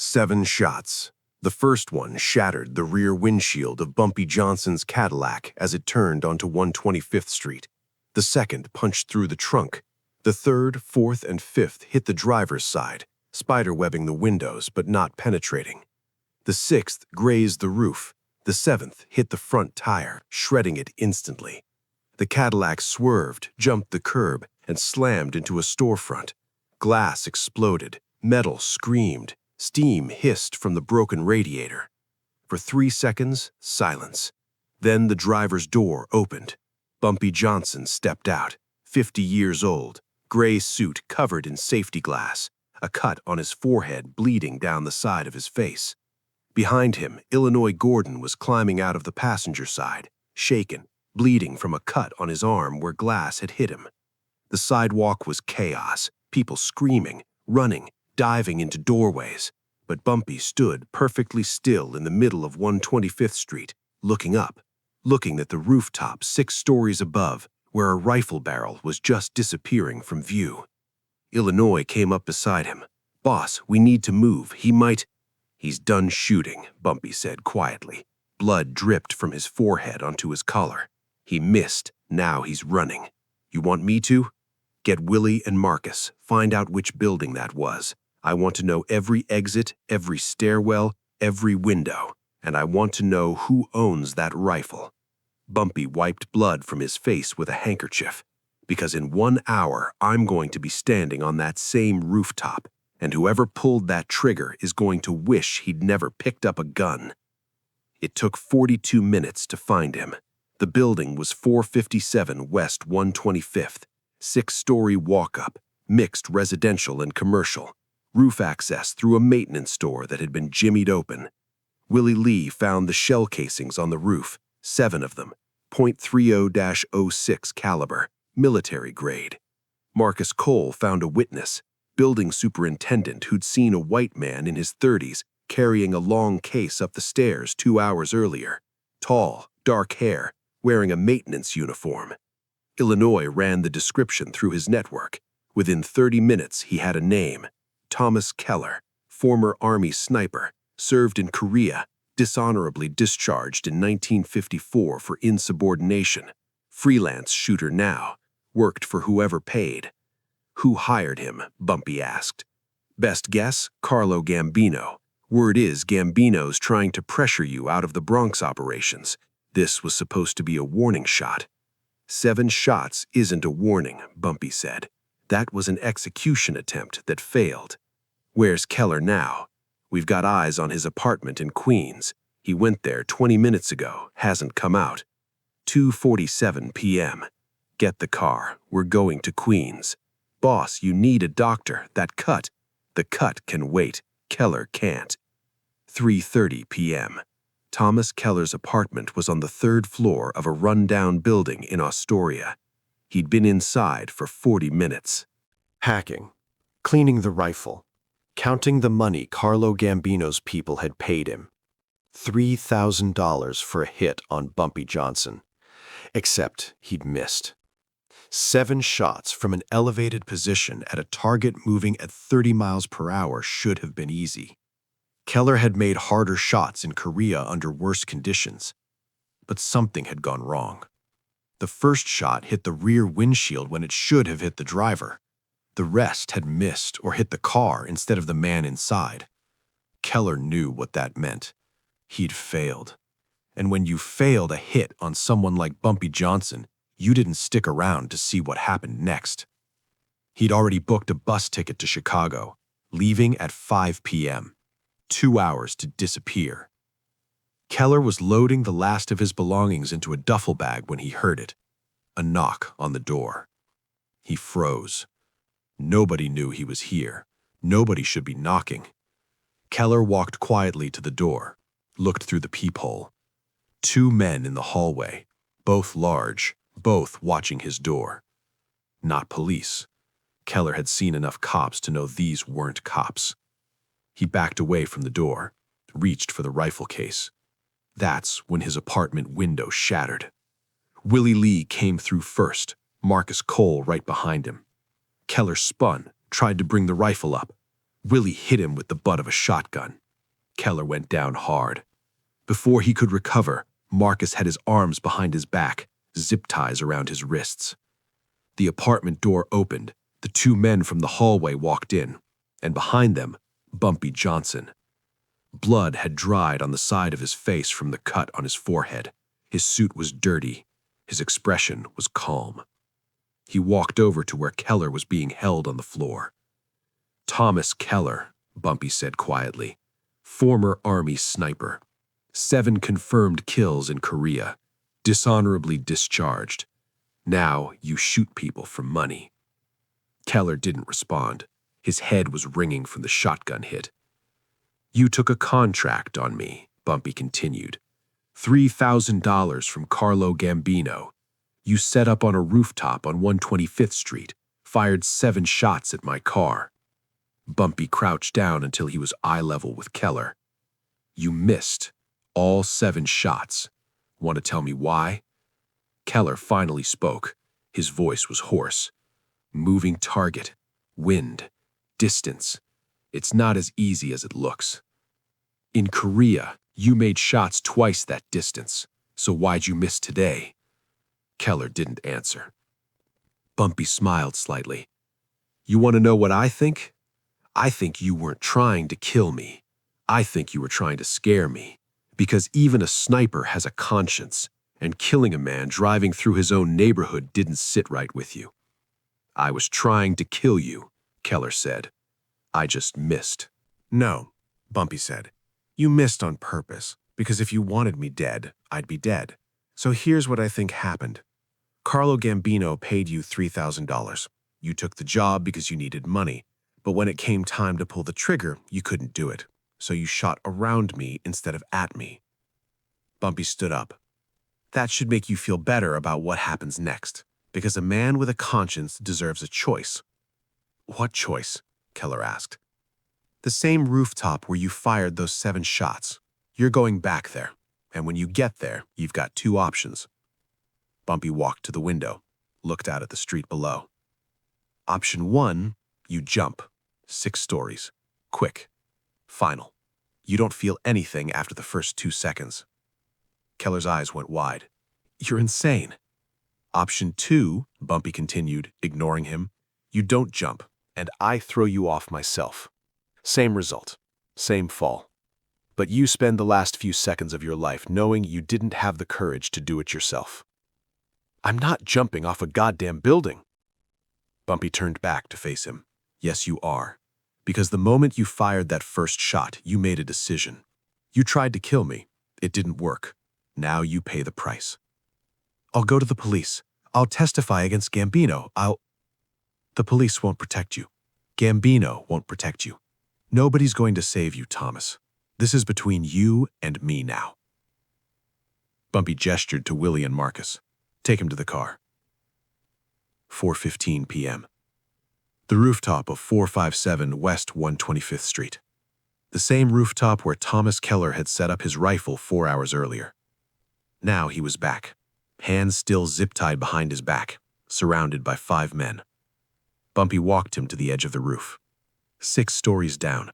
7 shots. The first one shattered the rear windshield of Bumpy Johnson's Cadillac as it turned onto 125th Street. The second punched through the trunk. The third, fourth, and fifth hit the driver's side, spiderwebbing the windows but not penetrating. The sixth grazed the roof. The seventh hit the front tire, shredding it instantly. The Cadillac swerved, jumped the curb, and slammed into a storefront. Glass exploded, metal screamed, steam hissed from the broken radiator. For 3 seconds, silence. Then the driver's door opened. Bumpy Johnson stepped out, 50 years old, gray suit covered in safety glass, a cut on his forehead bleeding down the side of his face. Behind him, Illinois Gordon was climbing out of the passenger side, shaken, bleeding from a cut on his arm where glass had hit him. The sidewalk was chaos, people screaming, running, diving into doorways. But Bumpy stood perfectly still in the middle of 125th Street, looking up, looking at the rooftop 6 stories above, where a rifle barrel was just disappearing from view. Illinois came up beside him. "Boss, we need to move. He might—" "He's done shooting," Bumpy said quietly. Blood dripped from his forehead onto his collar. He missed. Now he's running. "You want me to?" "Get Willie and Marcus. Find out which building that was. I want to know every exit, every stairwell, every window. And I want to know who owns that rifle." Bumpy wiped blood from his face with a handkerchief. "Because in 1 hour, I'm going to be standing on that same rooftop, and whoever pulled that trigger is going to wish he'd never picked up a gun." It took 42 minutes to find him. The building was 457 West 125th, 6-story walk-up, mixed residential and commercial, roof access through a maintenance store that had been jimmied open. Willie Lee found the shell casings on the roof, 7 of them, .30-06 caliber, military grade. Marcus Cole found a witness, building superintendent who'd seen a white man in his 30s carrying a long case up the stairs 2 hours earlier. Tall, dark hair, wearing a maintenance uniform. Illinois ran the description through his network. Within 30 minutes, he had a name. Thomas Keller, former Army sniper, served in Korea, dishonorably discharged in 1954 for insubordination. Freelance shooter now, worked for whoever paid. "Who hired him?" Bumpy asked. "Best guess, Carlo Gambino. Word is Gambino's trying to pressure you out of the Bronx operations. This was supposed to be a warning shot." 7 shots isn't a warning, Bumpy said. That was an execution attempt that failed. "Where's Keller now?" "We've got eyes on his apartment in Queens. He went there 20 minutes ago, hasn't come out." 2:47 p.m. "Get the car. We're going to Queens." "Boss, you need a doctor. That cut." "The cut can wait. Keller can't." 3:30 p.m. Thomas Keller's apartment was on the 3rd floor of a run-down building in Astoria. He'd been inside for 40 minutes. Hacking, cleaning the rifle, counting the money Carlo Gambino's people had paid him. $3,000 for a hit on Bumpy Johnson. Except he'd missed. 7 shots from an elevated position at a target moving at 30 miles per hour should have been easy. Keller had made harder shots in Korea under worse conditions. But something had gone wrong. The first shot hit the rear windshield when it should have hit the driver. The rest had missed or hit the car instead of the man inside. Keller knew what that meant. He'd failed. And when you failed a hit on someone like Bumpy Johnson, you didn't stick around to see what happened next. He'd already booked a bus ticket to Chicago, leaving at 5 p.m. 2 hours to disappear. Keller was loading the last of his belongings into a duffel bag when he heard it. A knock on the door. He froze. Nobody knew he was here. Nobody should be knocking. Keller walked quietly to the door, looked through the peephole. 2 men in the hallway, both large, both watching his door. Not police. Keller had seen enough cops to know these weren't cops. He backed away from the door, reached for the rifle case. That's when his apartment window shattered. Willie Lee came through first, Marcus Cole right behind him. Keller spun, tried to bring the rifle up. Willie hit him with the butt of a shotgun. Keller went down hard. Before he could recover, Marcus had his arms behind his back, zip ties around his wrists. The apartment door opened. The two men from the hallway walked in, and behind them, Bumpy Johnson. Blood had dried on the side of his face from the cut on his forehead. His suit was dirty. His expression was calm. He walked over to where Keller was being held on the floor. "Thomas Keller," Bumpy said quietly. "Former Army sniper. 7 confirmed kills in Korea. Dishonorably discharged. Now you shoot people for money." Keller didn't respond. His head was ringing from the shotgun hit. "You took a contract on me," Bumpy continued. $3,000 from Carlo Gambino. You set up on a rooftop on 125th Street, fired 7 shots at my car." Bumpy crouched down until he was eye level with Keller. "You missed all 7 shots. Want to tell me why?" Keller finally spoke. His voice was hoarse. "Moving target, wind, distance. It's not as easy as it looks. In Korea, you made shots twice that distance, so why'd you miss today?" Keller didn't answer. Bumpy smiled slightly. "You want to know what I think? I think you weren't trying to kill me. I think you were trying to scare me, because even a sniper has a conscience, and killing a man driving through his own neighborhood didn't sit right with you." "I was trying to kill you," Keller said. "I just missed." "No," Bumpy said. "You missed on purpose, because if you wanted me dead, I'd be dead. So here's what I think happened. Carlo Gambino paid you $3,000. You took the job because you needed money, but when it came time to pull the trigger, you couldn't do it. So you shot around me instead of at me." Bumpy stood up. "That should make you feel better about what happens next, because a man with a conscience deserves a choice." "What choice?" Keller asked. "The same rooftop where you fired those 7 shots. You're going back there, and when you get there, you've got 2 options." Bumpy walked to the window, looked out at the street below. "Option 1, you jump. 6 stories. Quick. Final. You don't feel anything after the first 2 seconds." Keller's eyes went wide. "You're insane." "Option 2, Bumpy continued, ignoring him, you don't jump, and I throw you off myself. Same result. Same fall. But you spend the last few seconds of your life knowing you didn't have the courage to do it yourself." "I'm not jumping off a goddamn building." Bumpy turned back to face him. "Yes, you are. Because the moment you fired that first shot, you made a decision. You tried to kill me. It didn't work. Now you pay the price." "I'll go to the police. I'll testify against Gambino. "The police won't protect you. Gambino won't protect you. Nobody's going to save you, Thomas. This is between you and me now." Bumpy gestured to Willie and Marcus. "Take him to the car." 4:15 p.m. The rooftop of 457 West 125th Street. The same rooftop where Thomas Keller had set up his rifle 4 hours earlier. Now he was back, hands still zip-tied behind his back, surrounded by 5 men. Bumpy walked him to the edge of the roof. 6 stories down.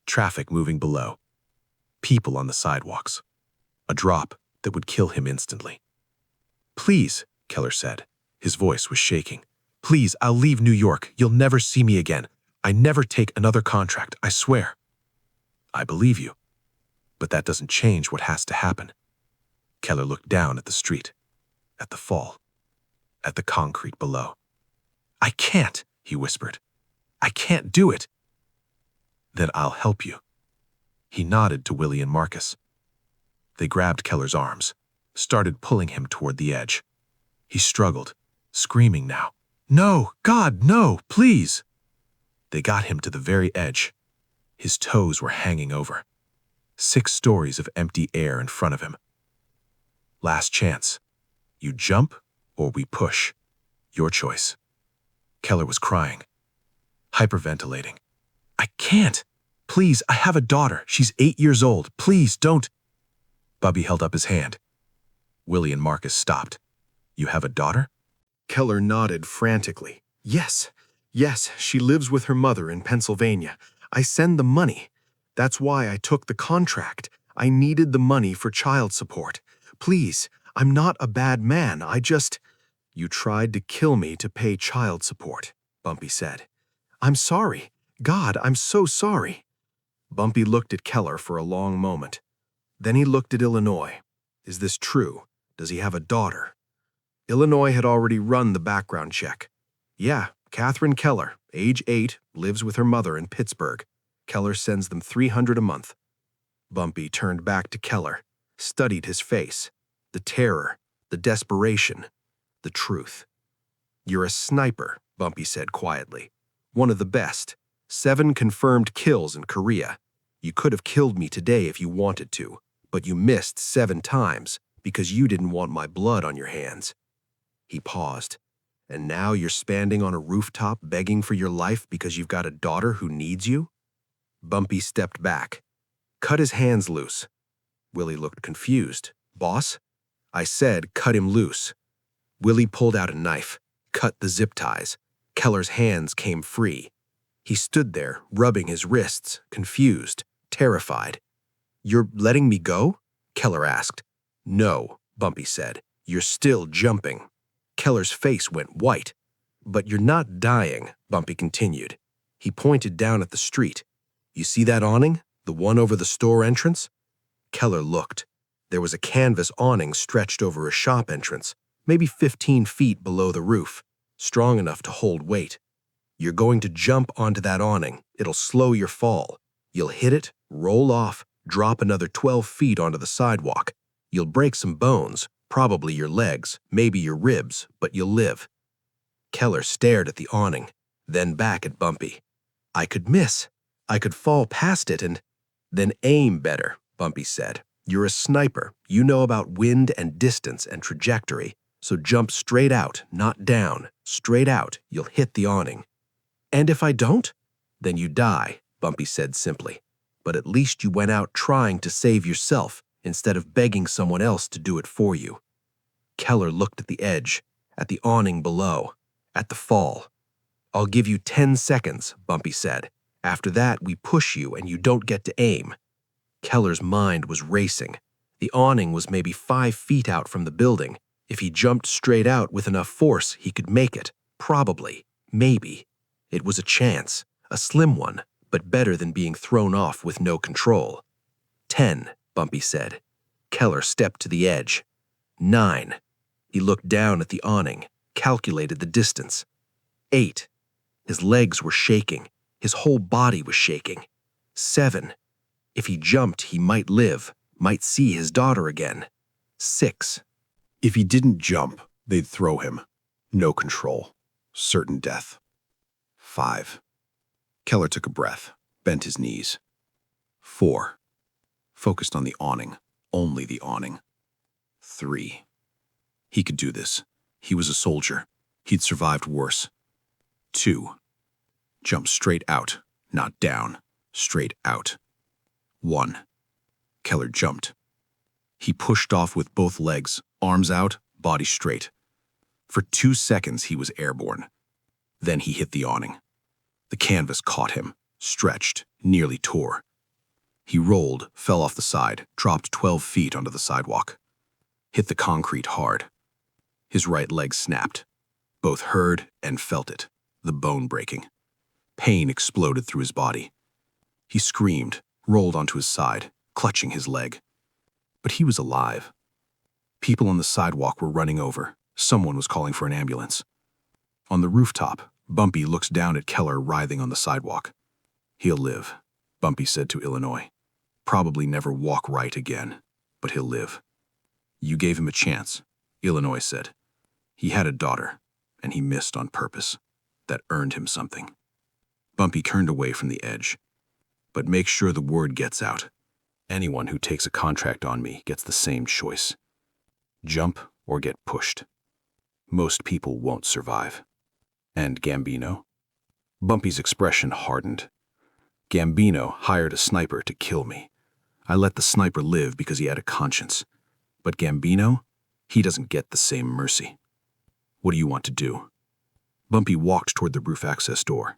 Traffic moving below. People on the sidewalks. A drop that would kill him instantly. "Please," Keller said. His voice was shaking. "Please, I'll leave New York. You'll never see me again. I never take another contract, I swear." "I believe you. But that doesn't change what has to happen." Keller looked down at the street, at the fall, at the concrete below. "I can't," he whispered. "I can't do it." "Then I'll help you." He nodded to Willie and Marcus. They grabbed Keller's arms, started pulling him toward the edge. He struggled, screaming now. "No, God, no, please!" They got him to the very edge. His toes were hanging over. 6 stories of empty air in front of him. "Last chance. You jump or we push. Your choice." Keller was crying, hyperventilating. "I can't. Please, I have a daughter. She's 8 years old. Please, don't." Bumpy held up his hand. Willie and Marcus stopped. "You have a daughter?" Keller nodded frantically. Yes, she lives with her mother in Pennsylvania. I send the money. That's why I took the contract. I needed the money for child support. Please, I'm not a bad man. You tried to kill me to pay child support, Bumpy said. I'm sorry. God, I'm so sorry. Bumpy looked at Keller for a long moment. Then he looked at Illinois. Is this true? Does he have a daughter? Illinois had already run the background check. Yeah, Catherine Keller, age 8, lives with her mother in Pittsburgh. Keller sends them $300 a month. Bumpy turned back to Keller, studied his face. The terror, the desperation, the truth. You're a sniper, Bumpy said quietly. One of the best. 7 confirmed kills in Korea. You could have killed me today if you wanted to, but you missed 7 times because you didn't want my blood on your hands. He paused. And now you're standing on a rooftop begging for your life because you've got a daughter who needs you? Bumpy stepped back. Cut his hands loose. Willie looked confused. Boss? I said cut him loose. Willie pulled out a knife, cut the zip ties. Keller's hands came free. He stood there, rubbing his wrists, confused, terrified. You're letting me go? Keller asked. No, Bumpy said. You're still jumping. Keller's face went white. But you're not dying, Bumpy continued. He pointed down at the street. You see that awning? The one over the store entrance? Keller looked. There was a canvas awning stretched over a shop entrance, maybe 15 feet below the roof, strong enough to hold weight. You're going to jump onto that awning. It'll slow your fall. You'll hit it, roll off, drop another 12 feet onto the sidewalk. You'll break some bones, probably your legs, maybe your ribs, but you'll live. Keller stared at the awning, then back at Bumpy. I could miss. I could fall past it and… Then aim better, Bumpy said. You're a sniper. You know about wind and distance and trajectory, so jump straight out, not down. Straight out, you'll hit the awning. And if I don't? Then you die, Bumpy said simply. But at least you went out trying to save yourself instead of begging someone else to do it for you. Keller looked at the edge, at the awning below, at the fall. I'll give you 10 seconds, Bumpy said. After that, we push you and you don't get to aim. Keller's mind was racing. The awning was maybe 5 feet out from the building. If he jumped straight out with enough force, he could make it. Probably. Maybe. It was a chance. A slim one, but better than being thrown off with no control. 10, Bumpy said. Keller stepped to the edge. 9. He looked down at the awning, calculated the distance. 8. His legs were shaking. His whole body was shaking. 7. If he jumped, he might live, might see his daughter again. 6. If he didn't jump, they'd throw him. No control. Certain death. 5. Keller took a breath, bent his knees. 4. Focused on the awning, only the awning. 3. He could do this. He was a soldier. He'd survived worse. 2. Jump straight out, not down, straight out. 1. Keller jumped. He pushed off with both legs, arms out, body straight. For 2 seconds, he was airborne. Then he hit the awning. The canvas caught him, stretched, nearly tore. He rolled, fell off the side, dropped 12 feet onto the sidewalk. Hit the concrete hard. His right leg snapped. Both heard and felt it, the bone breaking. Pain exploded through his body. He screamed, rolled onto his side, clutching his leg. But he was alive. People on the sidewalk were running over. Someone was calling for an ambulance. On the rooftop, Bumpy looks down at Keller writhing on the sidewalk. He'll live, Bumpy said to Illinois. Probably never walk right again, but he'll live. You gave him a chance, Illinois said. He had a daughter, and he missed on purpose. That earned him something. Bumpy turned away from the edge. But make sure the word gets out. Anyone who takes a contract on me gets the same choice. Jump or get pushed. Most people won't survive. And Gambino? Bumpy's expression hardened. Gambino hired a sniper to kill me. I let the sniper live because he had a conscience. But Gambino? He doesn't get the same mercy. What do you want to do? Bumpy walked toward the roof access door.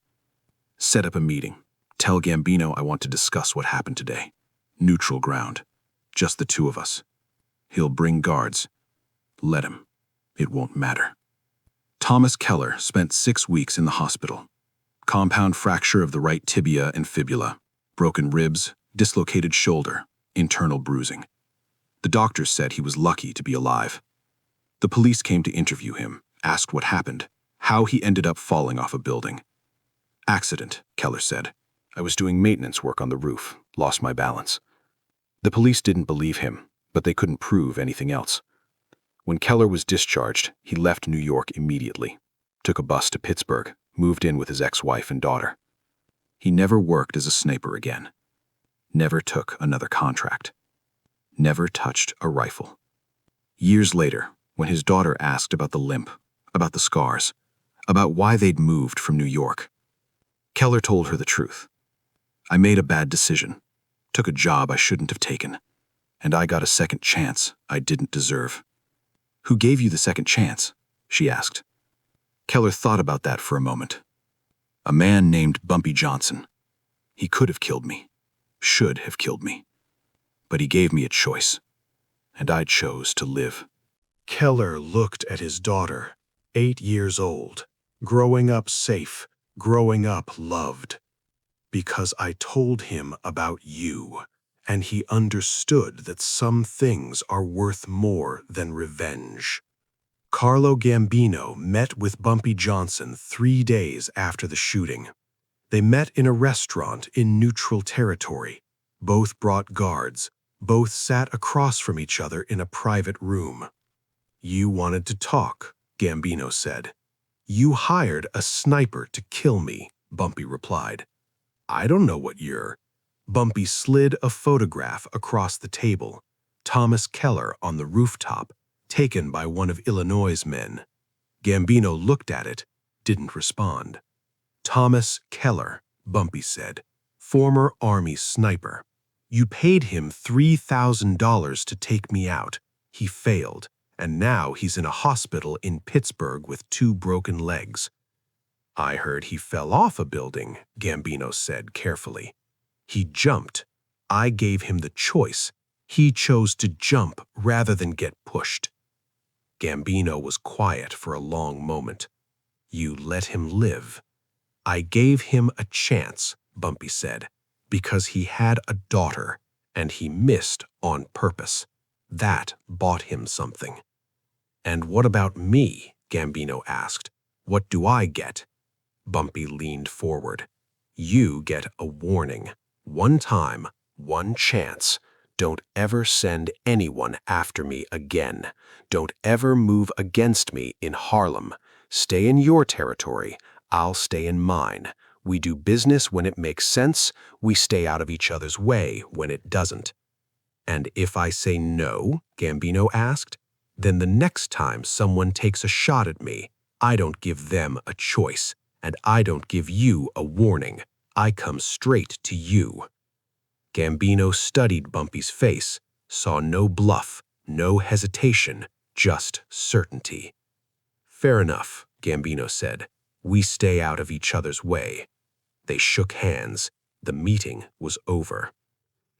Set up a meeting. Tell Gambino I want to discuss what happened today. Neutral ground. Just the two of us. He'll bring guards. Let him. It won't matter. Thomas Keller spent 6 weeks in the hospital. Compound fracture of the right tibia and fibula, broken ribs, dislocated shoulder, internal bruising. The doctors said he was lucky to be alive. The police came to interview him, asked what happened, how he ended up falling off a building. Accident, Keller said. I was doing maintenance work on the roof, lost my balance. The police didn't believe him, but they couldn't prove anything else. When Keller was discharged, he left New York immediately, took a bus to Pittsburgh, moved in with his ex-wife and daughter. He never worked as a sniper again. Never took another contract. Never touched a rifle. Years later, when his daughter asked about the limp, about the scars, about why they'd moved from New York, Keller told her the truth. I made a bad decision, took a job I shouldn't have taken, and I got a second chance I didn't deserve. Who gave you the second chance? She asked. Keller thought about that for a moment. A man named Bumpy Johnson. He could have killed me, should have killed me, but he gave me a choice, and I chose to live. Keller looked at his daughter, 8 years old, growing up safe, growing up loved. Because I told him about you, and he understood that some things are worth more than revenge. Carlo Gambino met with Bumpy Johnson 3 days after the shooting. They met in a restaurant in neutral territory. Both brought guards. Both sat across from each other in a private room. You wanted to talk, Gambino said. You hired a sniper to kill me, Bumpy replied. I don't know what you're... Bumpy slid a photograph across the table. Thomas Keller on the rooftop, taken by one of Illinois' men. Gambino looked at it, didn't respond. Thomas Keller, Bumpy said, former Army sniper. You paid him $3,000 to take me out. He failed, and now he's in a hospital in Pittsburgh with 2 broken legs. I heard he fell off a building, Gambino said carefully. He jumped. I gave him the choice. He chose to jump rather than get pushed. Gambino was quiet for a long moment. You let him live. I gave him a chance, Bumpy said, because he had a daughter, and he missed on purpose. That bought him something. And what about me? Gambino asked. What do I get? Bumpy leaned forward. You get a warning. 1 time, 1 chance. Don't ever send anyone after me again. Don't ever move against me in Harlem. Stay in your territory. I'll stay in mine. We do business when it makes sense. We stay out of each other's way when it doesn't. And if I say no, Gambino asked, then the next time someone takes a shot at me, I don't give them a choice. And I don't give you a warning. I come straight to you. Gambino studied Bumpy's face, saw no bluff, no hesitation, just certainty. Fair enough, Gambino said. We stay out of each other's way. They shook hands. The meeting was over.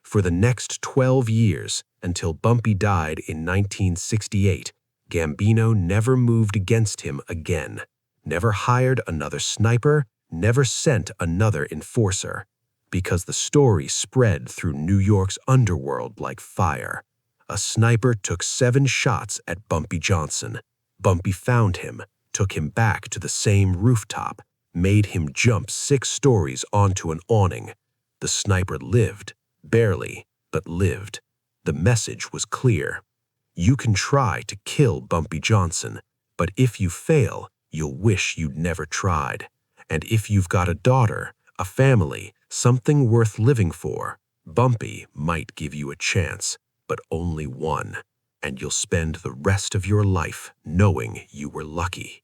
For the next 12 years, until Bumpy died in 1968, Gambino never moved against him again. Never hired another sniper, never sent another enforcer, because the story spread through New York's underworld like fire. A sniper took 7 shots at Bumpy Johnson. Bumpy found him, took him back to the same rooftop, made him jump 6 stories onto an awning. The sniper lived, barely, but lived. The message was clear. You can try to kill Bumpy Johnson, but if you fail, you'll wish you'd never tried. And if you've got a daughter, a family, something worth living for, Bumpy might give you a chance, but only one, and you'll spend the rest of your life knowing you were lucky.